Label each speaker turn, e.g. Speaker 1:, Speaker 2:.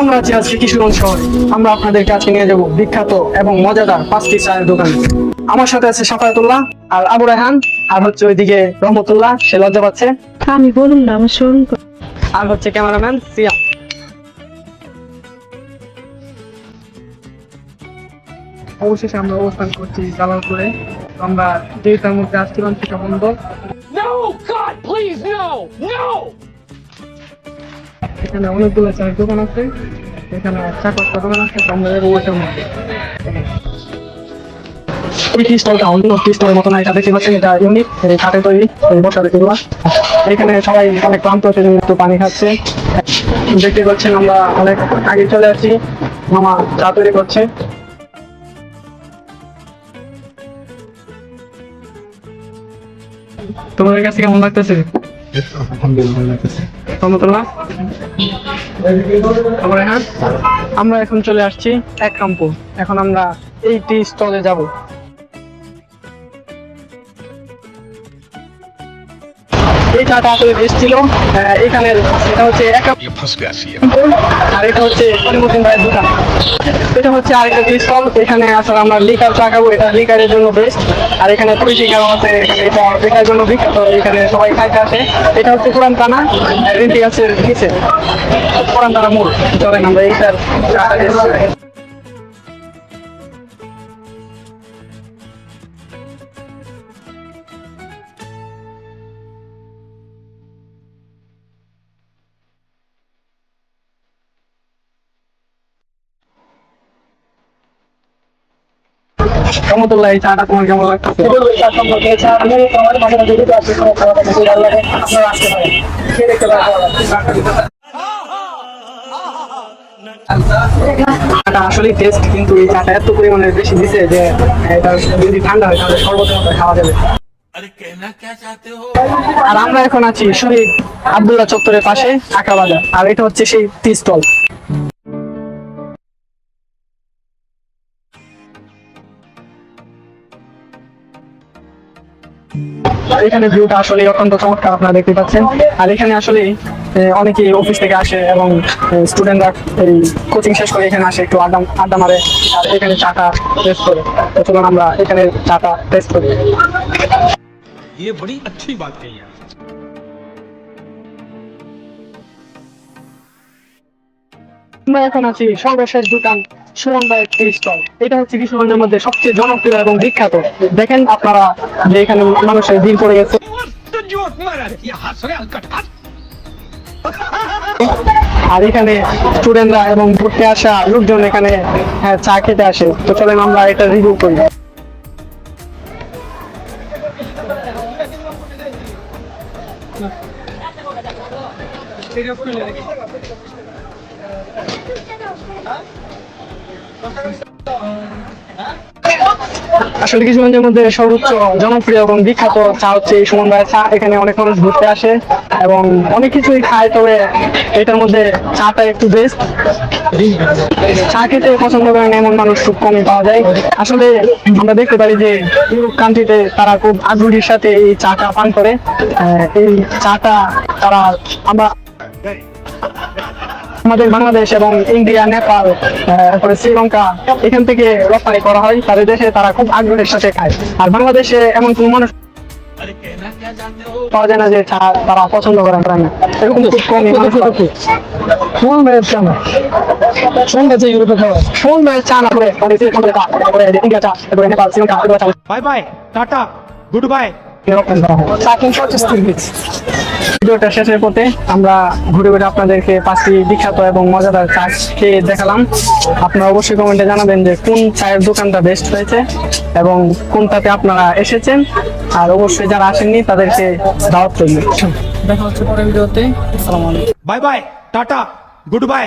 Speaker 1: আমরা আছি আজকে কিশোরগঞ্জ শহরে। আমরা আপনাদেরকে আজকে নিয়ে যাবো বিখ্যাত এবং মজাদার 5টি চায়ের দোকানে। আমার সাথে আছে সাফায়াতুল্লাহ আর আবু রায়হান, আর হচ্ছে ওইদিকে রহমতুল্লাহ, সে লজ্জা পাচ্ছে।
Speaker 2: আমি বলুন না, আমার শরীর
Speaker 1: আর হচ্ছে ক্যামেরাম্যান সিয়া। অবশেষে আমরা অবস্থান করছি জালালপুরে। আমরা যেটার মধ্যে আসছিলাম সেটা বন্ধ। এখানে অনেকগুলো চায়ের দোকান আছে, এখানে চাকর দোকান আছে, আমরা ওইটার মধ্যে এই টি স্টলটা অন্য টি স্টলের মতো না। এটা দেখতে পাচ্ছেন, এটা ইউনিক, কাঠে তৈরি, বসা দেখতে। এখানে সবাই অনেক ক্লান্ত হচ্ছে, একটু পানি খাচ্ছে। দেখতে পাচ্ছেন আমরা অনেক আগে চলে আসছি, মামা চা তৈরি করছে। তোমাদের কাছে কেমন লাগতেছে? আমরা এখন চলে আসছি একরামপুর। এখন আমরা এই টি স্টলে যাব। এই চাটা আসলে বেশ ছিল। এখানে এটা হচ্ছে আর এটা হচ্ছে কলিমুদ্দিন ভাইয়ের দোকান। এটা হচ্ছে আরেকটা টি স্টল। এখানে আসলে আমরা লিকার চা খাবো, এটা লিকারের জন্য বেস্ট। আর এখানে পরিচিকাও আছে, এটা এটার জন্য বিখ্যাত, এখানে সবাই খাইতে আসে। এটা হচ্ছে পুরান টানা রিন্টি গাছের নিচে, পুরান টানা মোড়। চলেন আমরা এইটার রহমতুল্লাহ। এই চাটা তোমার কেমন লাগতেছে? চাটা আসলে টেস্ট, কিন্তু এই চাটা এত পরিমাণে বেশি দিছে যে এটা যদি ঠান্ডা হয় তাহলে শরবতের মতো খাওয়া যাবে। আর আমরা এখন আছি শহীদ আব্দুল্লাহ চত্বরের পাশে, আঁকা বাজার। আর এটা হচ্ছে সেই টি স্টল। এখানে ভিউটা আসলে অত্যন্ত চমৎকার, আপনারা দেখতে পাচ্ছেন। আর এখানে আসলে অনেকেই অফিস থেকে আসে এবং স্টুডেন্টরা এই কোচিং শেষ করে এখানে আসে, একটু আড্ডা মারে আর এখানে চাটা টেস্ট করে। চলুন আমরা এখানে চাটা টেস্ট করি।
Speaker 3: ये बड़ी अच्छी बात कही है।
Speaker 1: আমরা এখন আছি সর্বশেষ দোকান সুমন ভাইয়ের টি স্টল। এটা হচ্ছে কিশোরগঞ্জের মধ্যে সবচেয়ে জনপ্রিয় এবং বিখ্যাত। দেখেন আপনারা যে এখানে মানুষের ভিড় পড়ে গেছে। আর এখানে স্টুডেন্টরা এবং ঘুরতে আসা লোকজন এখানে চা খেতে আসে। তো চলেন আমরা এটা রিভিউ করি। আসলে কিশোরগঞ্জের মধ্যে সর্বোচ্চ জনপ্রিয় এবং বিখ্যাত চা হচ্ছে এই সুমন ভাইয়ের চা। এখানে অনেক মানুষ ঘুরতে আসে এবং অনেক কিছুই খায়, তবে এটার মধ্যে চাটা একটু বেস্ট। চা খেতে পছন্দ করেন এমন মানুষ খুব কমই পাওয়া যায়। আসলে আমরা দেখতে পারি যে ইউরোপ কান্ট্রিতে তারা খুব আগ্রহের সাথে এই চাটা পান করে। এই চাটা তারা আমাদের বাংলাদেশ এবং ইন্ডিয়া, নেপাল, তারপরে শ্রীলঙ্কা, এখান থেকে রপ্তানি করা হয় তাদের দেশে। তারা খুব আগ্রহের সাথে খায়। আর বাংলাদেশে এমন কোন মানুষ পাওয়া যায় না যে চা তারা পছন্দ করেন না, এরকম খুব কমই মানুষ আছে। সুমন ভাইয়ের চা না, সুমন ভাই যে ইউরোপে খাওয়া, সুমন ভাইয়ের চা না করে ইন্ডিয়া চা, তারপরে Nepal, Sri Lanka,
Speaker 3: bye bye tata good bye.
Speaker 1: ভিডিওটা শেষের পথে আমরা ঘুরে ঘুরে আপনাদেরকে 5টি বিখ্যাত এবং মজাদার চা খেয়ে দেখালাম। আপনারা অবশ্যই কমেন্টে জানাবেন যে কোন চায়ের দোকানটা বেস্ট হয়েছে এবং কোনটাতে আপনারা এসেছেন। আর অবশ্যই যারা আসেননি তাদেরকে দাওয়াত করবেন। দেখা হচ্ছে পরের ভিডিওতে। আসসালামু আলাইকুম।
Speaker 3: Bye bye tata good bye.